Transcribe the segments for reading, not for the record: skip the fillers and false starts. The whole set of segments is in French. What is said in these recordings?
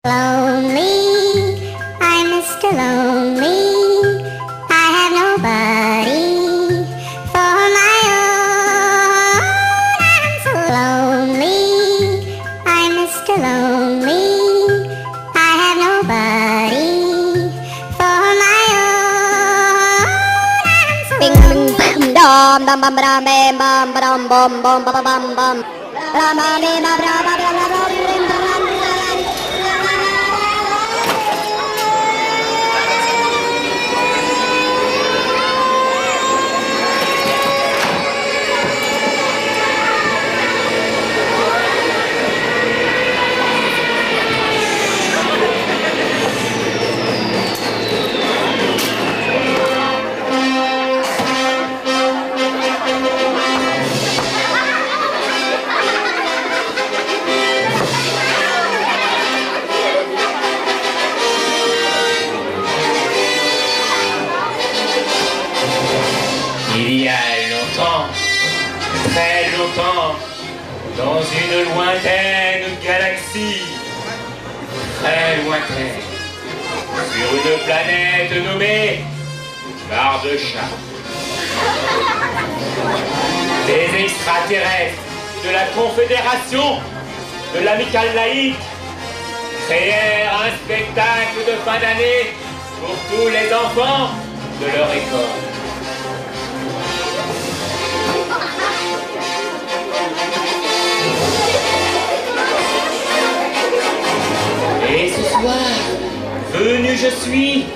Lonely, I'm Mr. Lonely. I have nobody for my own. I'm so lonely, I'm Mr. Lonely. I have nobody for my own. I'm so lonely. Bing bing dum dum bum bum bum bum bum bum bum bum bum. Il y a longtemps, très longtemps, dans une lointaine galaxie, très lointaine, sur une planète nommée Barbechat, des extraterrestres de la Confédération de l'Amicale Laïque créèrent un spectacle de fin d'année pour tous les enfants de leur école. Et ce soir, venu je suis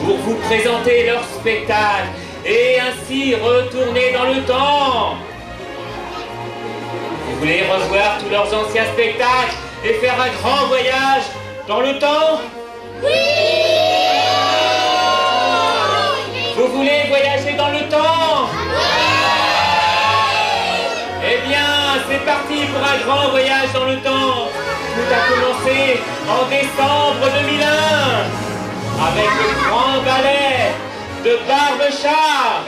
pour vous présenter leur spectacle et ainsi retourner dans le temps. Vous voulez revoir tous leurs anciens spectacles et faire un grand voyage dans le temps? Oui! Vous voulez voyager dans le temps? Eh bien, c'est parti pour un grand voyage dans le temps. Tout a commencé en décembre 2001 avec le grand ballet de Barbechat.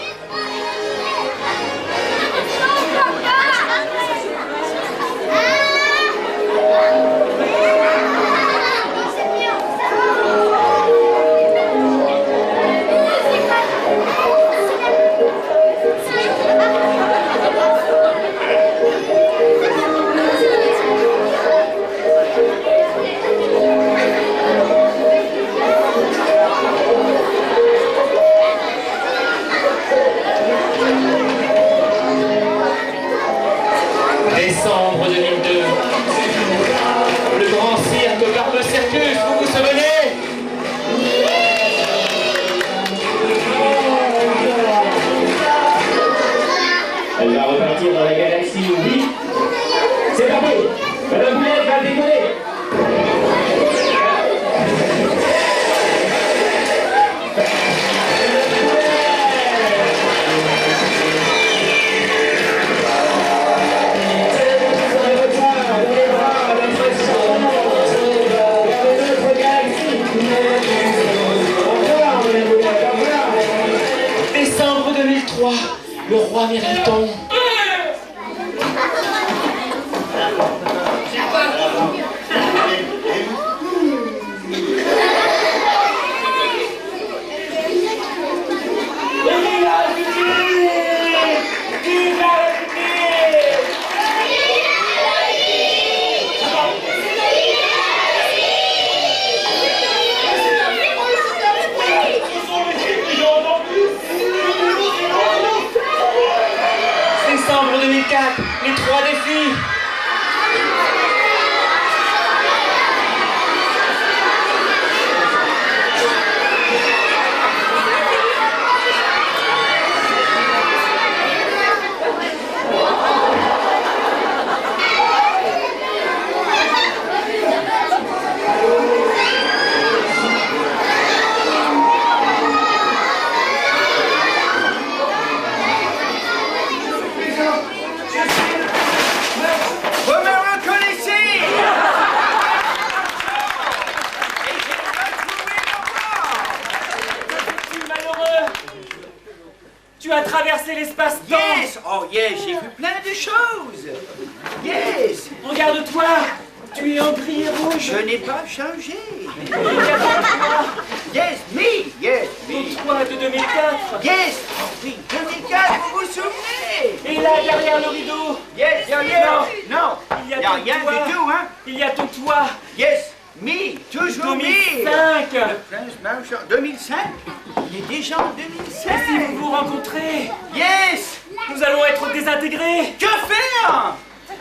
Décembre 2002, le grand cirque Barbe Circus, vous vous souvenez? Elle va repartir dans la galaxie oublie. C'est parti. Madame Boulette va décoller. Décembre 2003, le roi Mériton. Décembre 2004, les 3 défis. Tu as traversé l'espace-temps. Yes! Oh yes, j'ai vu plein de choses. Yes! Regarde-toi. Tu es en gris et rouge. Je n'ai pas changé. Il y a ton toit. Yes, me. Yes, Ton me. toit de 2004. Yes. Oui, 2004, vous vous souvenez? Et là, derrière le rideau, Yes, Non. non. il y a Il n'y a ton rien toit. du tout, hein? Il y a ton toit. Yes, me. Toujours me. 2005. Le prince Marchand. 2005? Il est déjà en Et 2005. si vous vous rencontrez, Yes. nous allons être désintégrés. Que faire?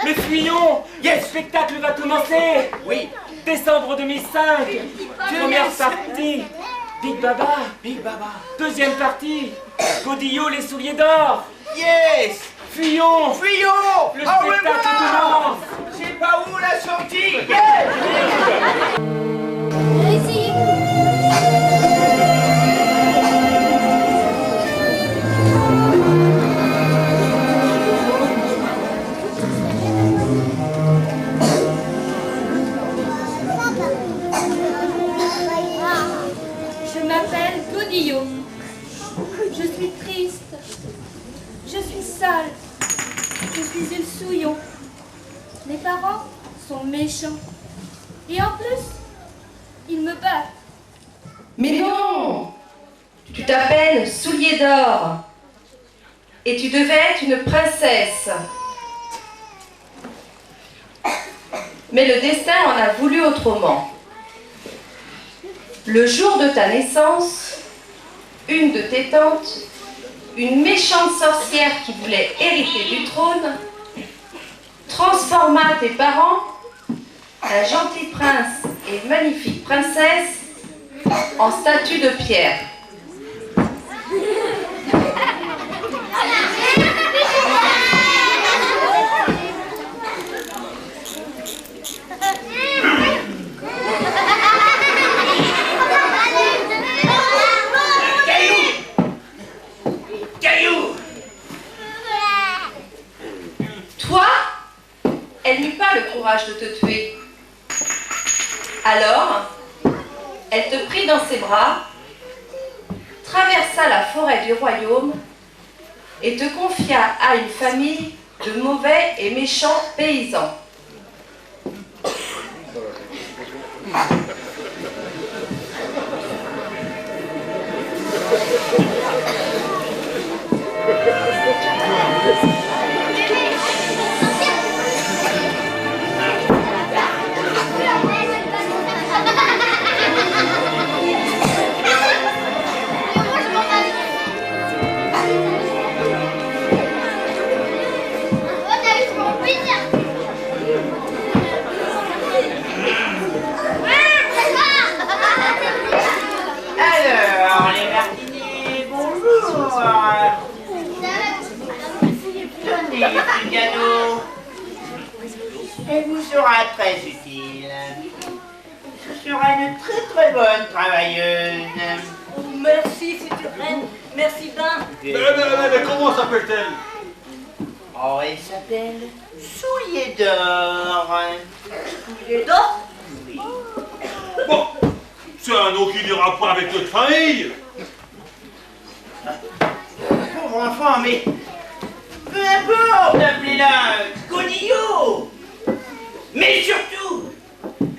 Mais fuyons. Yes. Le spectacle va commencer. Oui. Décembre 2005. Première 2005. partie, Big Baba. Big Baba. Deuxième partie, Godillot, les souliers d'or. Yes. Fuyons. Fuyons. Le Au spectacle revoir. commence. C'est pas où la sortie? Yes. Je m'appelle Godillot. Je suis triste. Je suis sale. Je suis une souillon. Mes parents sont méchants. Et en plus, ils me battent. Mais non! Tu t'appelles Soulier d'or. Et tu devais être une princesse. Mais le destin en a voulu autrement. Le jour de ta naissance, une de tes tantes, une méchante sorcière qui voulait hériter du trône, transforma tes parents, un gentil prince et une magnifique princesse, en statue de pierre. Caillou. Toi, elle n'eut pas le courage de te tuer. Alors, elle te prit dans ses bras, traversa la forêt du royaume et te confia à une famille de mauvais et méchants paysans. Alors, les Martinets, bonjour. Tenez, petit cadeau. Elle vous sera très utile. Ce sera une très très bonne travailleuse. Merci, future reine. Merci bien. Mais comment s'appelle-t-elle? Oh, elle s'appelle Soulier d'or. Soulier d'or. Oui. Bon, c'est un nom qui n'ira pas avec notre famille. Pauvre enfant, mais peu importe, appelez-la Godillot. Mais surtout,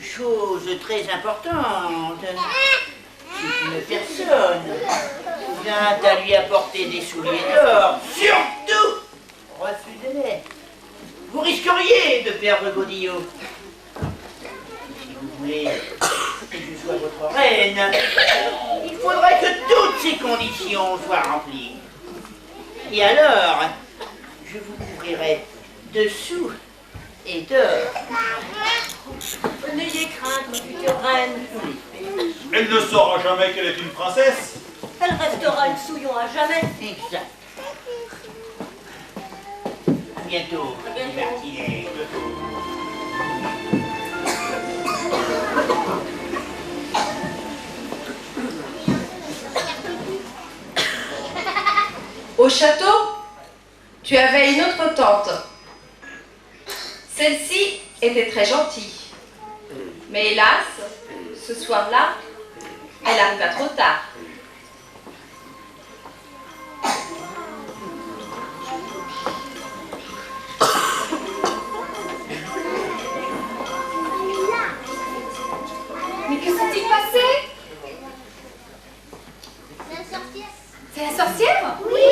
chose très importante, c'est une personne vient à lui apporter des souliers d'or. Surtout, refusez-les. Vous risqueriez de perdre Godillot. Si vous voulez que je sois votre reine, il faudrait que toutes ces conditions soient remplies. Et alors, je vous couvrirai de sous et d'or. N'ayez crainte, ma future reine. Elle ne saura jamais qu'elle est une princesse. Elle restera une souillon à jamais. Exact. À bientôt, Martinet. Au château, tu avais une autre tante. Celle-ci était très gentille. Mais hélas, ce soir-là, elle arriva trop tard. Mais que s'est-il passé? C'est la sorcière? Oui!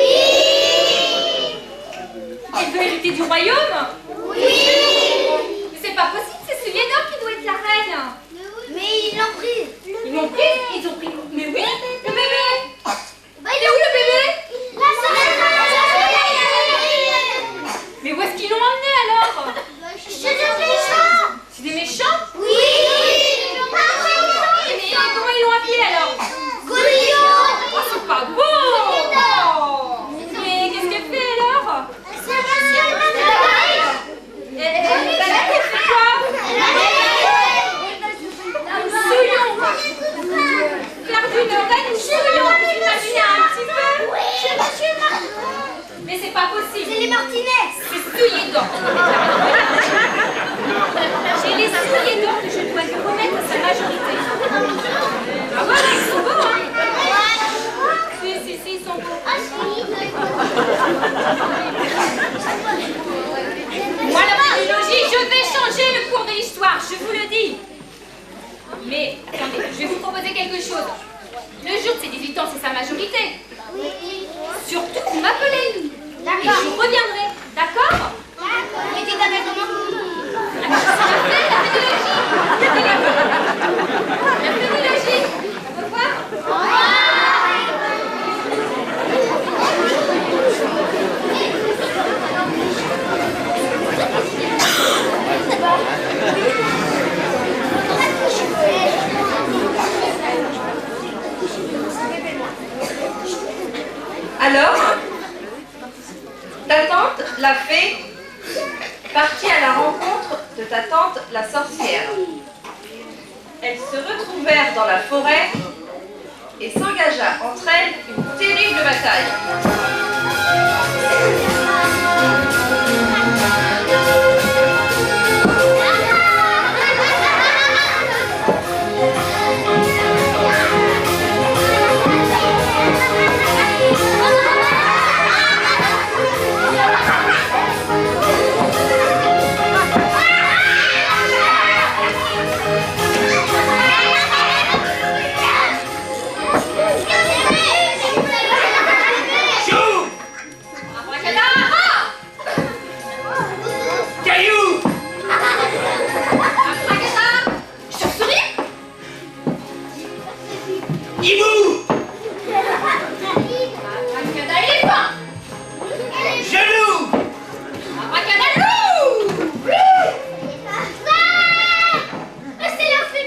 Elle veut hériter du royaume? Oui! Mais c'est pas possible, c'est Souliedor qui doit être la reine. Mais ils l'ont prise. Ils l'ont prise? Ils ont pris... Mais oui, le bébé! Il est où le bébé? Mais où est-ce qu'ils l'ont emmené alors? Chez les méchants. C'est des méchants? Oui! Mais comment ils l'ont appelé alors? Godillon. Oh, c'est pas beau! Mais qu'est-ce qu'elle fait alors? Elle fait quoi? Souillon! Faire d'une reine souillon! Vous imaginez un petit peu? Mais c'est pas possible! C'est les Martinez. C'est Souliedor qui doit être la reine. J'ai les Souliedor que je dois lui remettre à sa majorité. Ah voilà, ils sont beaux, hein? Si, ils sont beaux. Moi, la biologie, je vais changer le cours de l'histoire, je vous le dis. Mais, attendez, je vais vous proposer quelque chose. Le jour de ses 18 ans, c'est sa majorité. Surtout, vous m'appelez. Et je reviendrai, d'accord? Et tu t'appelles comment? Ah, mais je sais la pédagogie. La pédagogie. On peut voir? Alors, ta tante, la fée, partit à la rencontre de ta tante, la sorcière. Elles se retrouvèrent dans la forêt et s'engagea entre elles une terrible bataille.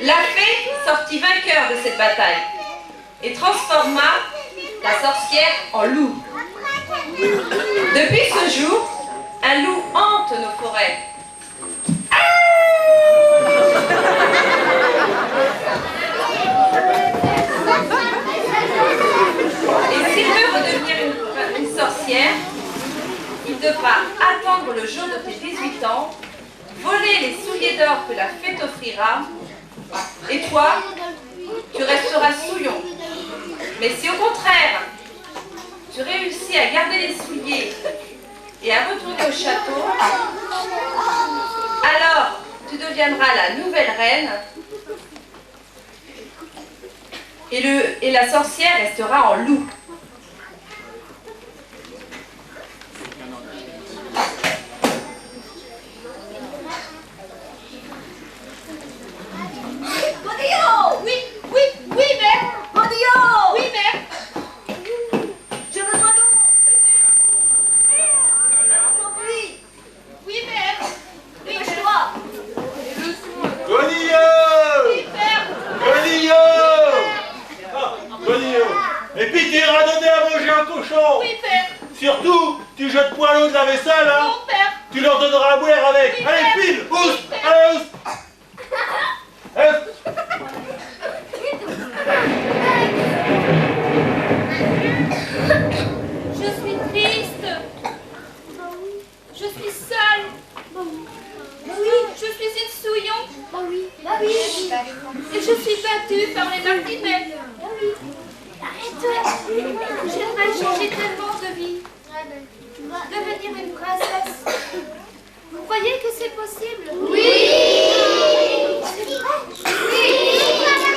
La fée sortit vainqueur de cette bataille et transforma la sorcière en loup. Depuis ce jour, un loup hante nos forêts. Et s'il veut redevenir une sorcière, il devra attendre le jour de tes 18 ans, voler les souliers d'or que la fée t'offrira, et toi, tu resteras souillon. Mais si au contraire, tu réussis à garder les souliers et à retourner au château, alors tu deviendras la nouvelle reine et la sorcière restera en loup. Godillon! Oui, mère! Godillon! Oui, mère! Je besoin d'eau! Oui, mère! Dépêche-toi! Godillon! Oui, père! Godillon! Ah, Godillon! Et puis tu iras donner à manger un cochon! Oui, père! Surtout, tu jettes point l'eau de la vaisselle, hein? Non, père! Tu leur donneras à boire avec! Oui, Allez, père. file! Ousse! Oui, père. Allez, ousse! Je suis triste! Je suis seule! Je suis une souillon! Et je suis battue par les martinets! Arrête! J'aimerais changer tellement de vie! Devenir une princesse! Vous croyez que c'est possible? Oui! C'est vrai? Oui!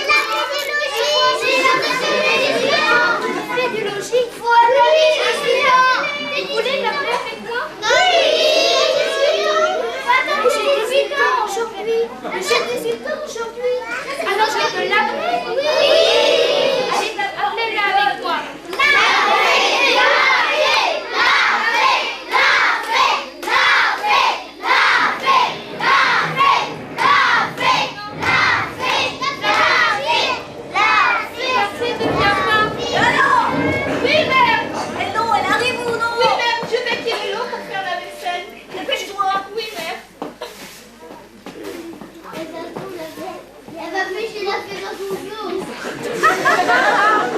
café chez la fée dans son jour.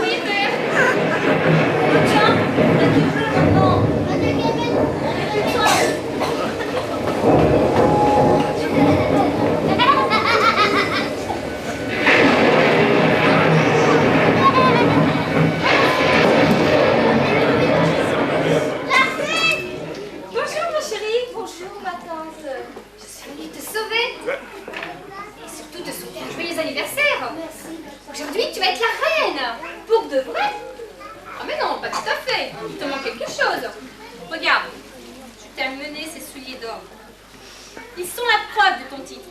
Oui, mais... Tiens, t'as du jeu maintenant. Bonjour, ma chérie. Bonjour, ma tante. Je suis venue te sauver. Et surtout te souhaiter un joyeux anniversaire. Aujourd'hui, tu vas être la reine. Pour de vrai. Ah mais non, pas tout à fait. Il te manque quelque chose. Regarde, je t'ai amené ces souliers d'or. Ils sont la preuve de ton titre.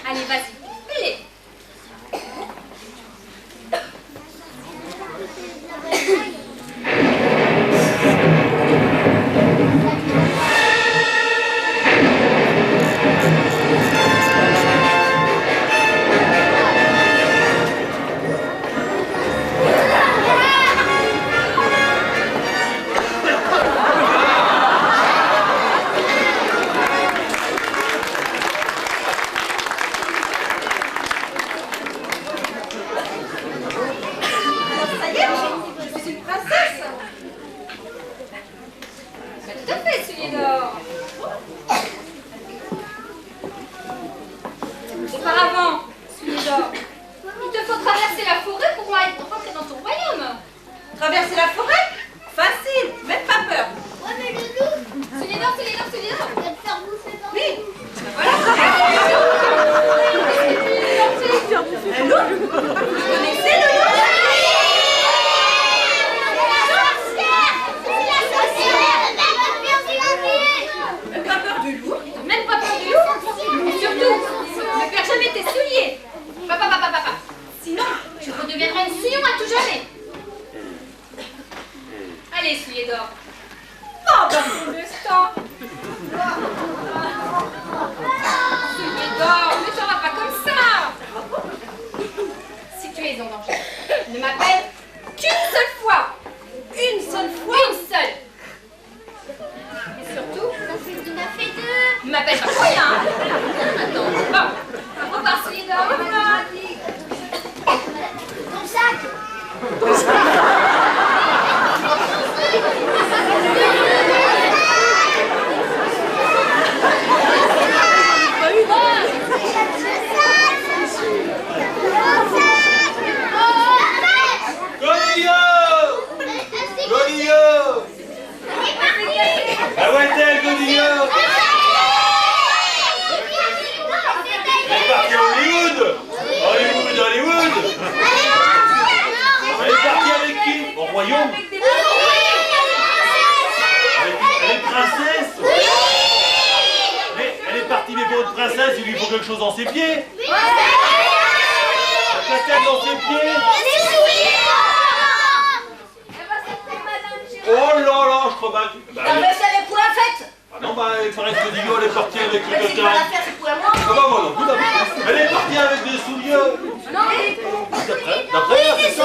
Allez, vas-y, mets-les. Auparavant, Sulidor, il te faut traverser la forêt pour rentrer dans ton royaume. Traverser la forêt? Facile, même pas peur. Ouais, mais le loup, Sulidor. il va te faire bouffer par Oui. Voilà. Un loup? Vous connaissez le loup? Même pas peur du loup? Même pas peur du loup. Et surtout, ne perds jamais tes souliers. Papa. Sinon, tu redeviendras une sillon à tout jamais. Allez, souliers d'or. Oh, bah, pour l'instant. Souliers d'or, ne t'en vas pas comme ça. Si tu es en danger, ne m'appelle qu'une seule fois. Une seule fois. Une seule. Et surtout, ne m'appelle pas pour rien. Attends, bon. Au revoir, souliers d'or. Au revoir. ton sac. Godillot! Ah ouais, t'es Godillot! Elle est partie à Hollywood! Hollywood! Elle est partie avec qui? Au royaume? Elle est princesse? Mais elle est partie, mais pour une princesse, il lui faut quelque chose dans ses pieds! Qu'est-ce dans ses pieds? Oh là là, je crois bien que... La vaisselle est pour la fête. Ah non, bah, il paraît que Godillot, elle est partie avec le Mais si tu vas la faire, c'est pour la moi. Ah bah voilà, tout à fait. Elle est partie avec des souliers. Non, mais... D'après, elle a fait ça.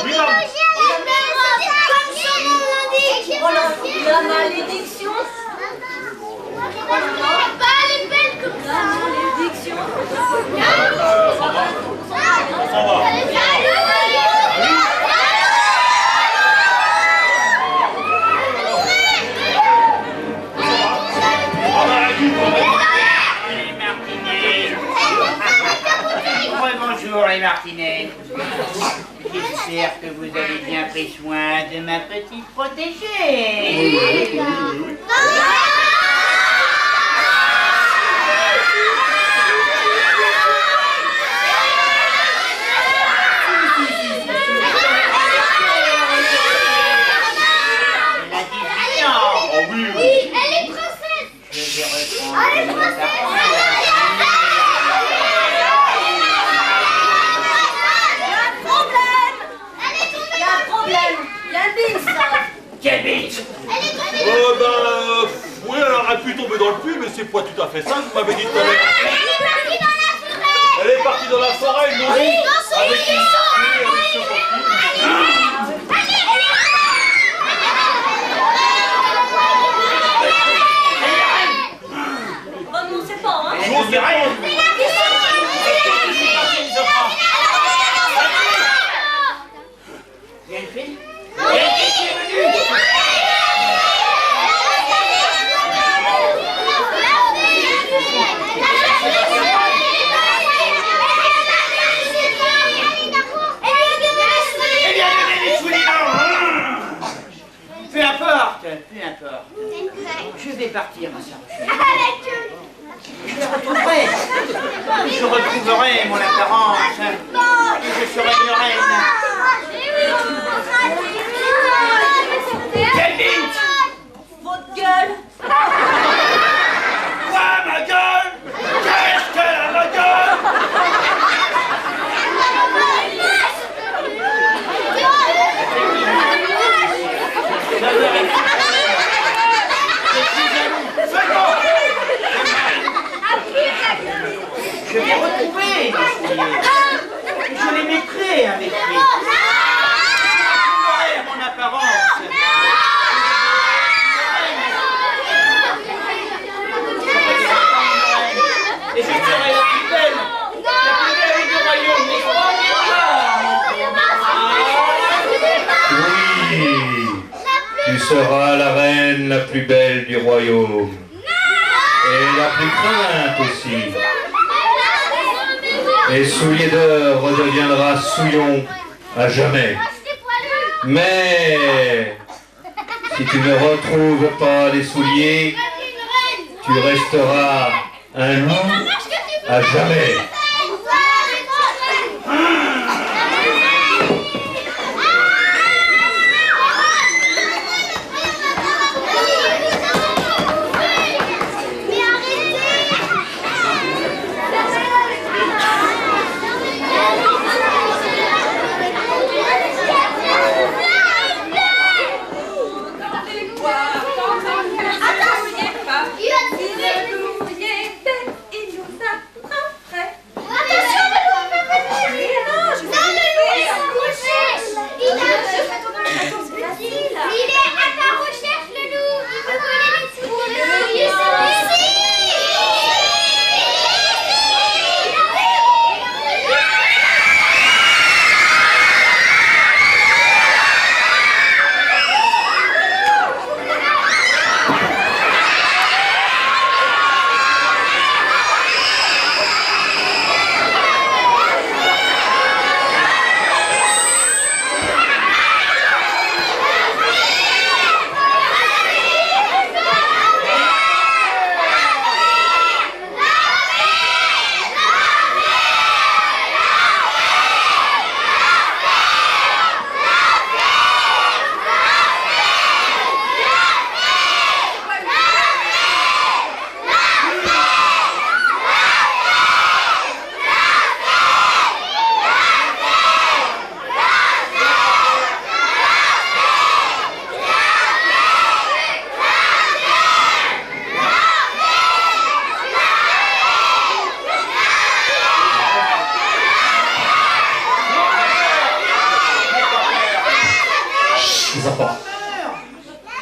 Oui, là. Oh la malédiction. La malédiction. On s'en va. Bonjour les Martinets. J'espère que vous avez bien pris soin de ma petite protégée. Elle a 18 ans. Oh oui, oui. Elle est princesse. Je vais reprendre. Elle est princesse. Quelle bite! Oui, elle aurait pu tomber dans le puits, mais c'est pas tout à fait ça, vous m'avez dit tout à l'heure. Elle est partie dans la forêt, ils l'ont dit. Avec une Bon, non, c'est pas, hein. J'ose on dit rien. Il y a une fille? Il y a une fille qui est venue. Eh bien, donnez les souliers là. Peu importe. Je vais partir, ma sœur. Je les retrouverai. Je retrouverai mon apparence. Et je serai une reine. Quelle vite! Votre gueule. Quoi, ma gueule? Qu'est-ce qu'elle a, ma gueule? Je vais retrouver les souliers. Je les mettrai avec lui. Je retrouverai mon apparence. Et je serai la plus belle du royaume. Oui, tu seras la reine la plus belle du royaume. Et la plus crainte aussi. Et Soulier d'Or redeviendra Souillon à jamais. Mais si tu ne retrouves pas les souliers, tu resteras un loup à jamais.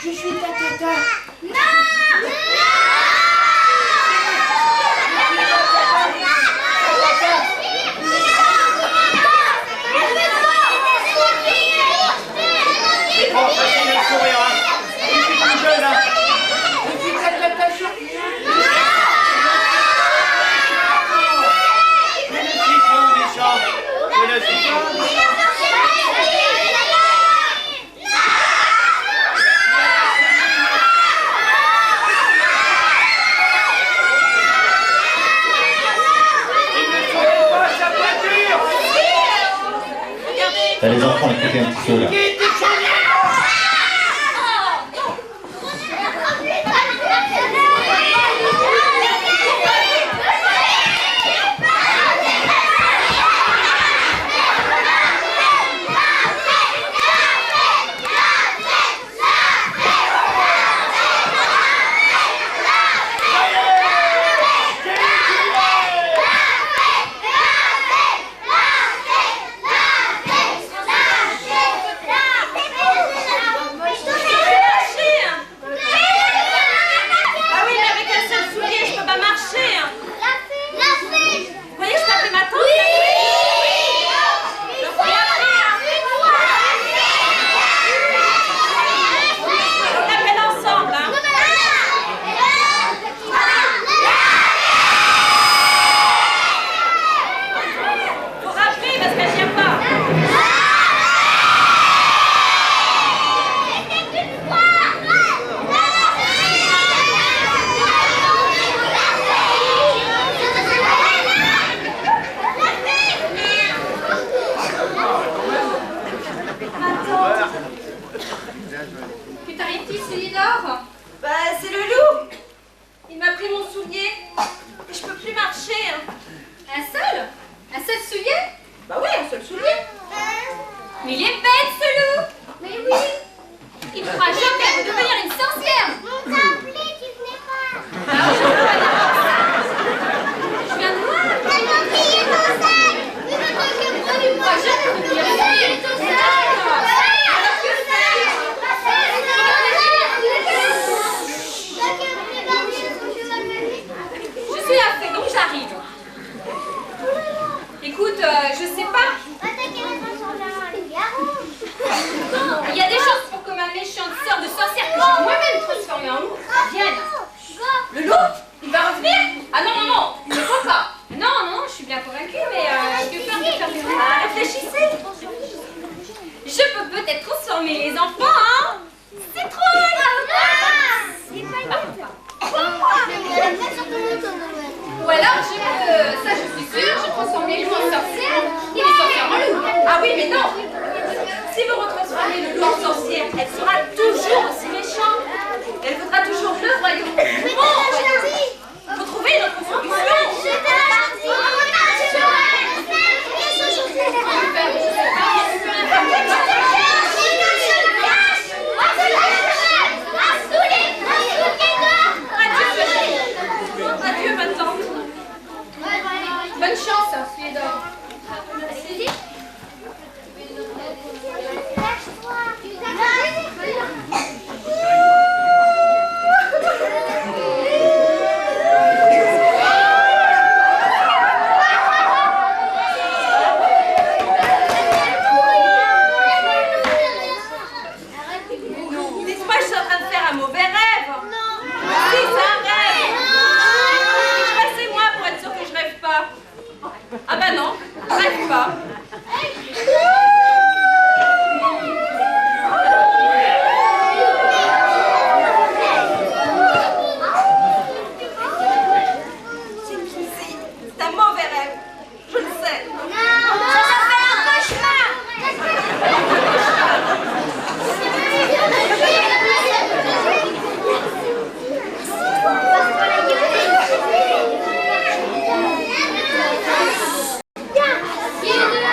Je suis ta tata. Oh, facile à sourire, hein. Je suis tout jeune, hein. Je suis ta tata. Je ne suis pas méchant. Je ne suis pas méchant. Les enfants, écoutez un petit peu là. marcher. Hein. Un seul? Un seul soulier? Bah oui, un seul soulier. Mais il est bête, ce loup! Mais oui! Il ne fera jamais redevenir une sorcière! On t'a appelé, tu venais pas. Alors, je vois d'abord ça. Je viens de voir. T'as oublié ton sac. Mais non, j'ai pris moi. J'ai oublié ton sac. Alors que Je suis la fée, donc j'arrive. Écoute, je sais pas. Il y a des chances pour que ma méchante sœur de sorcière que j'ai moi-même transformée en loup vienne. Le loup? Il va revenir? Ah non, non, non, il ne faut pas. Non, non, je suis bien convaincue, mais je vais faire des réfléchissez. Je peux peut-être transformer les enfants, hein? Citrouille! Ou alors je peux, ça je suis sûre, je transforme les loups en sorcières et les sorcières en loups. Ah oui, mais non. Si vous retransformez le loup en sorcière, elle sera toujours aussi méchante. Elle voudra toujours le royaume. Mon royaume. Vous trouvez une autre solution? Adieu, ma tante. Bonne chance, soulier d'or. Dites-moi, je suis en train de faire un mauvais rêve. Non. Si, c'est un rêve. Passez-moi pour être sûr que je rêve pas. Ah bah non, je rêve pas. C'est un mauvais rêve. Je le sais. Viens.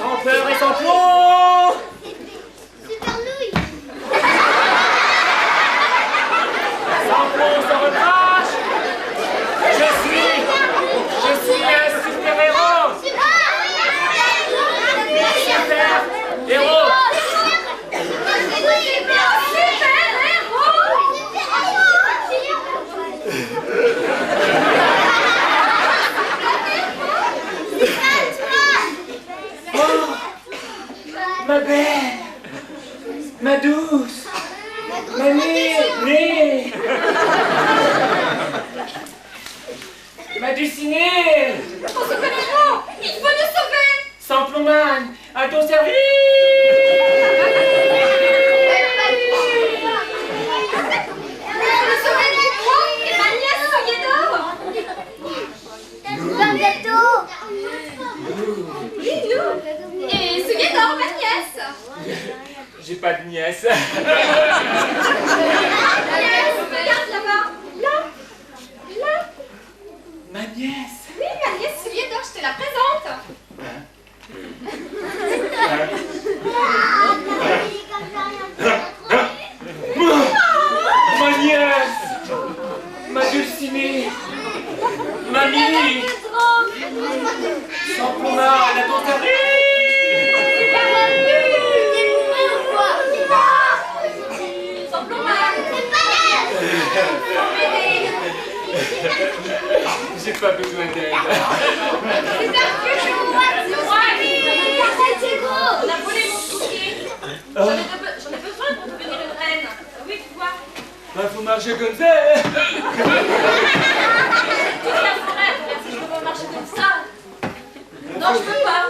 Sans peur et sans plomb. Super nouille. Sans plomb, sans retranche. Je suis un super-héros. Super-héros. Ma belle, ma douce, ma née, ma ducinée. On se connaît, il faut nous sauver. Sans plomban, à ton service. Et Soulier-d'or, ma nièce. J'ai pas de nièce. Regarde là-bas. Là. Ma nièce. Oui, ma nièce Soulier-d'or, je te la présente. Ma nièce. Ma dulcinée. Ma Mimi. Sans plomban, à ton service. Sans plomard. J'ai pas besoin d'aide. On a volé mon soulier. J'en ai besoin pour devenir une reine. Oui, tu vois. Bah, faut marcher comme ça. Toute la forêt, regarde si je peux marcher comme ça. Non, je peux pas.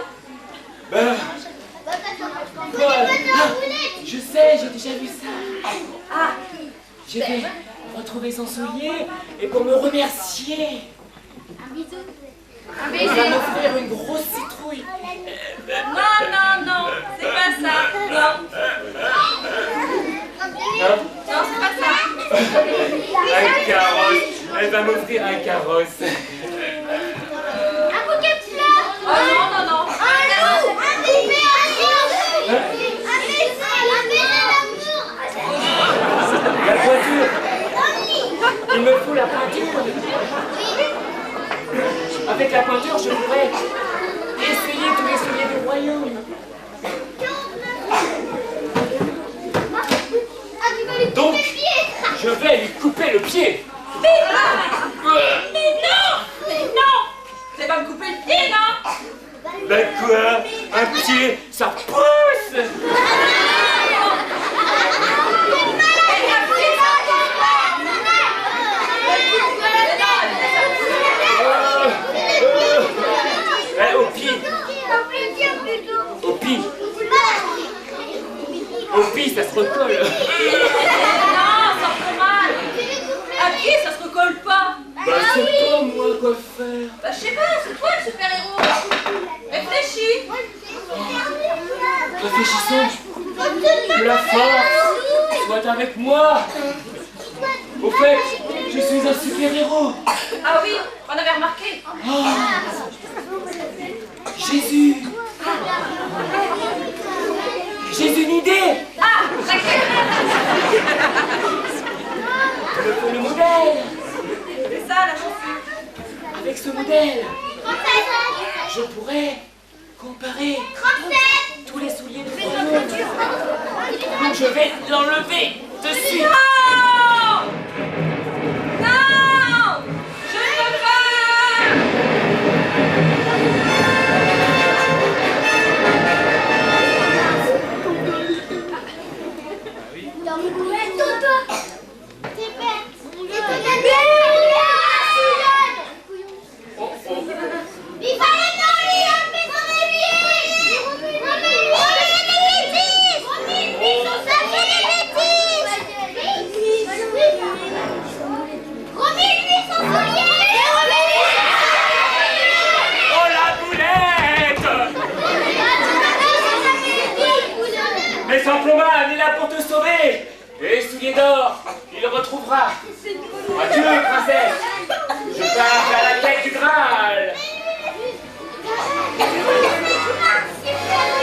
Bah, quoi? Je sais, j'ai déjà vu ça. Ah, Je vais retrouver son soulier et pour me remercier, un il va m'offrir une grosse citrouille. Non, c'est pas ça. Non, Hein? non, c'est pas ça. Un carrosse. Elle va m'offrir un carrosse. Un bouquet de fleurs. Oh non. Un loup. Un bébé d'amour. La pointure. Il me faut la pointure. Avec la pointure, je pourrais essayer tous les souliers du royaume. Donc, je vais lui couper le pied. Mais non. C'est pas me couper le pied, non. Ben quoi? Un pied, ça pousse. Au pire, ça se recolle. Non, ça fait mal. À pied, ça se recolle pas. Bah, c'est pas moi quoi faire. Bah, je sais pas, c'est toi le super-héros. Réfléchis. Réfléchissons. Que la force soit avec moi. Au fait, je suis un super-héros. Ah oui, on avait remarqué. Oh. Jésus. J'ai une idée. Ah, laquelle? Il me faut le modèle. C'est ça la chanson. Avec ce modèle, je pourrais comparer tous les souliers de royaume. Donc je vais l'enlever de suite. Non, je ne peux pas. Il fallait pas lui enlever son évier. Oh la boulette! Mais sans plomban, il est là pour te sauver. Et souliers d'or, il le retrouvera. Adieu, princesse. Je pars à la quête du Graal. Super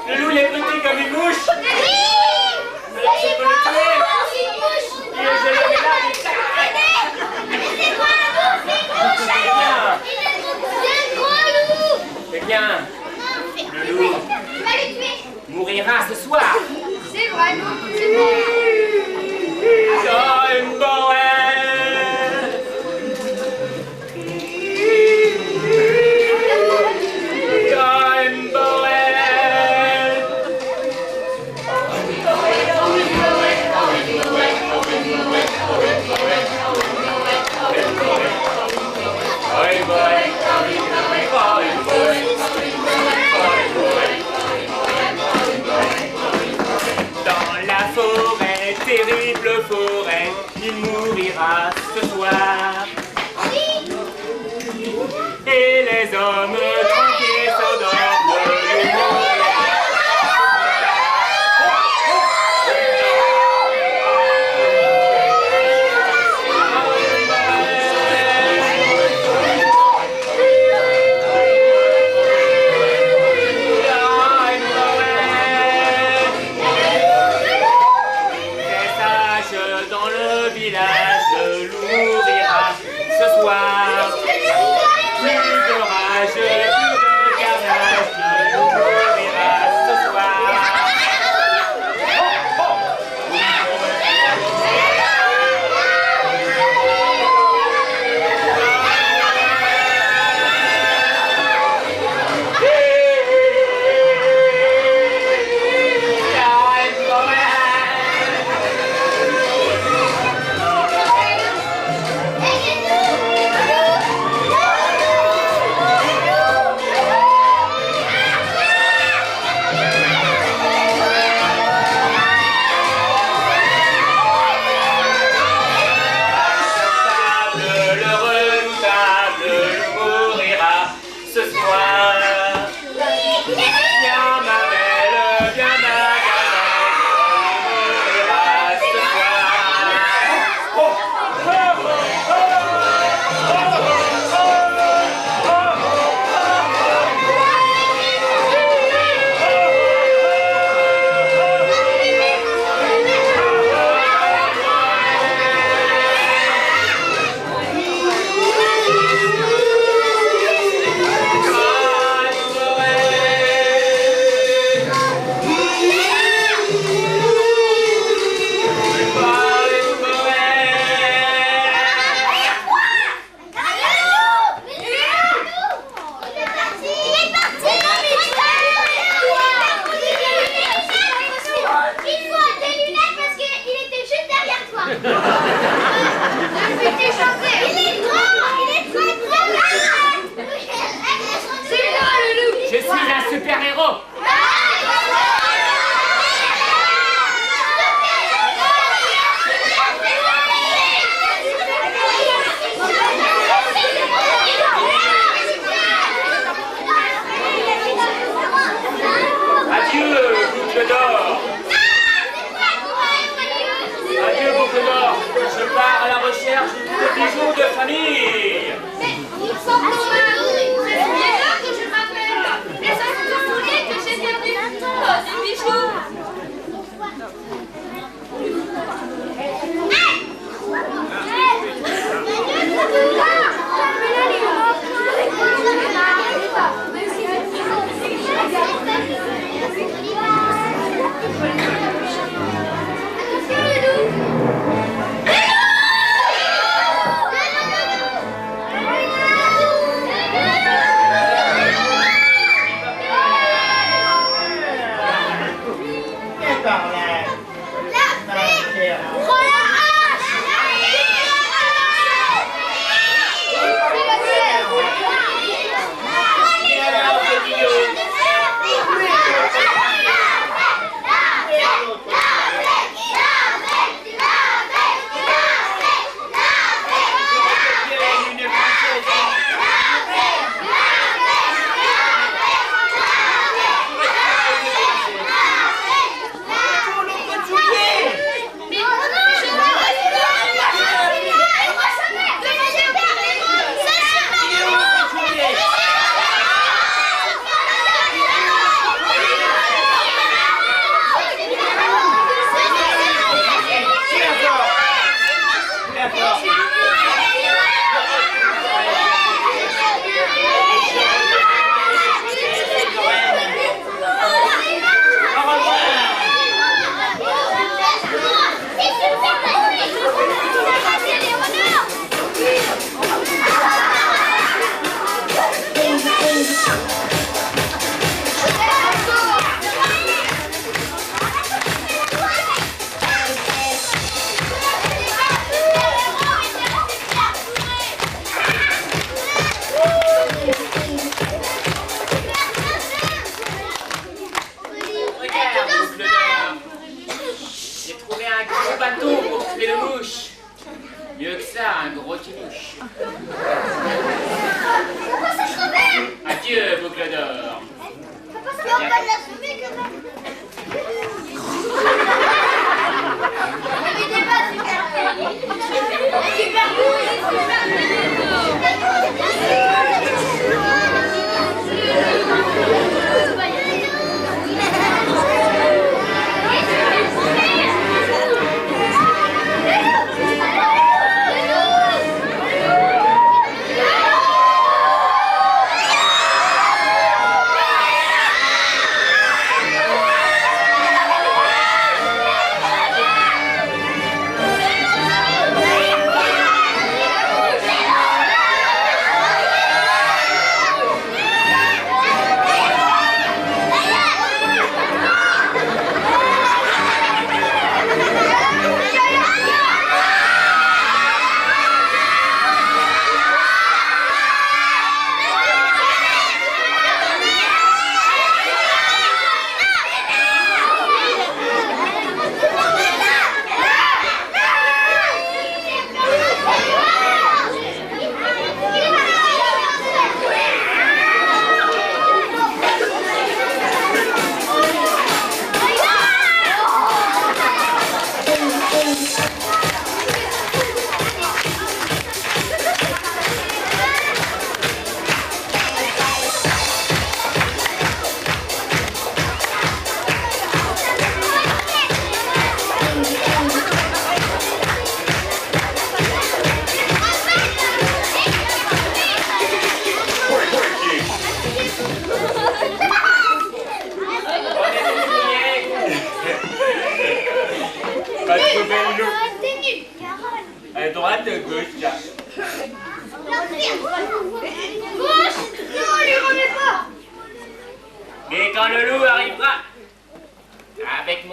Le loup, il est petit comme une mouche. Alors je peux le tuer. Et je le mets là, il s'arrête. C'est quoi un loup? C'est une mouche! C'est un gros loup! Eh bien, le loup Va le tuer! mourira ce soir. C'est vrai, non? C'est bon! Time Boel. Time Boel. Dans la forêt, terrible forêt, il mourira ce soir. Et les hommes tranquilles s'endorment, le loup mourira. Dans le village, le loup mourira ce soir. Plus de rage.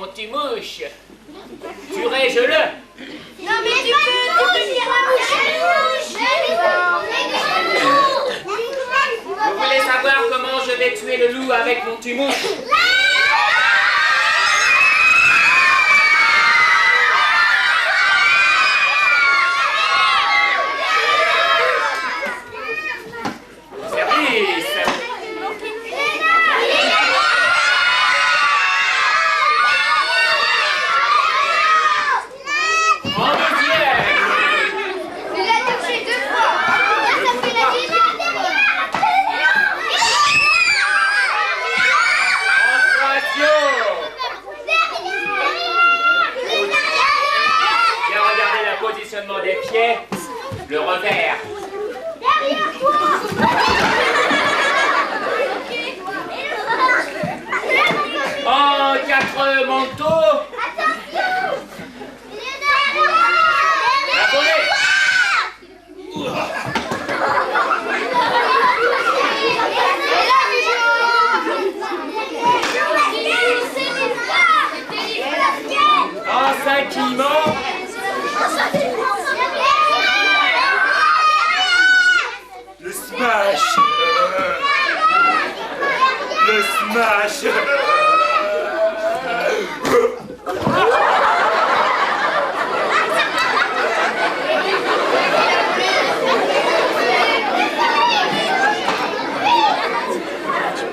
mon tumouche. Tuerai-je-le? Non mais tu peux dire Vous voulez savoir comment je vais tuer le loup avec mon tumouche? Des pieds, le revers. Derrière toi. En 4 manteaux. Attention. La volée. En 5 limons. Le smash. Le smash.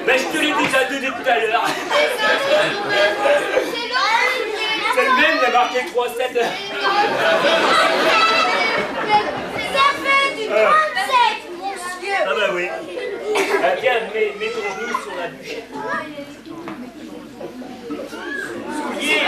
Ben je te l'ai déjà donné tout à l'heure. C'est le même, il a marqué 3-7. Ça fait du 37, monsieur. Ah bah oui. Tiens, mets ton genou sur la bûchette. Soulier.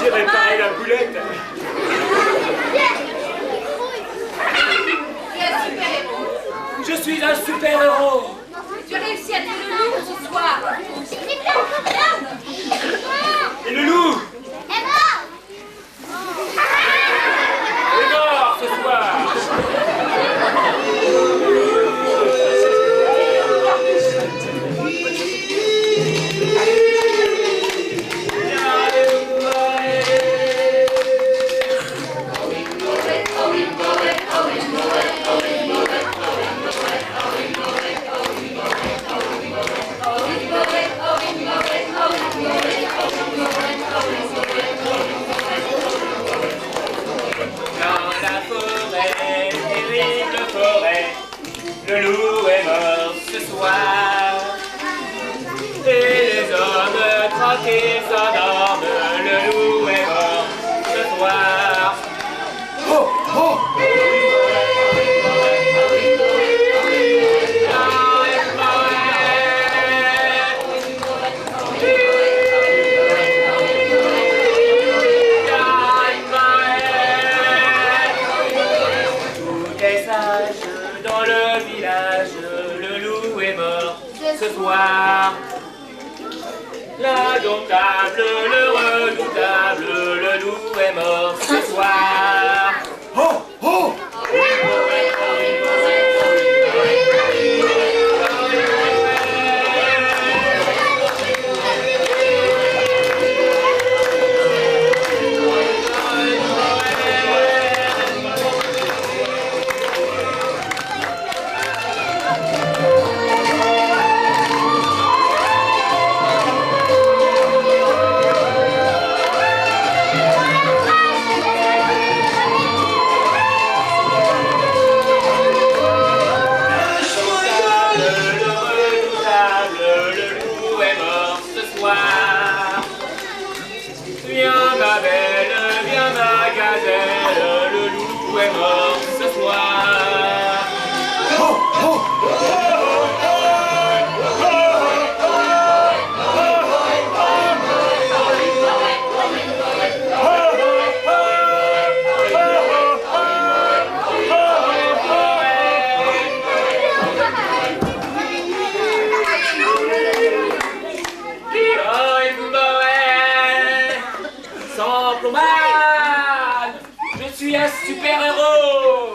J'ai réparé la boulette. Je suis un super-héros. Tu as réussi à tuer le loup ce soir. Et le loup est mort. est mort ce soir. Le loup est mort ce soir. Et les hommes tranquilles s'endorment. Le loup est mort ce soir. Oh, oh. Dans le village, le loup est mort ce soir. L'indomptable, le redoutable, le loup est mort ce soir. Oh, oh. suis un super-héros.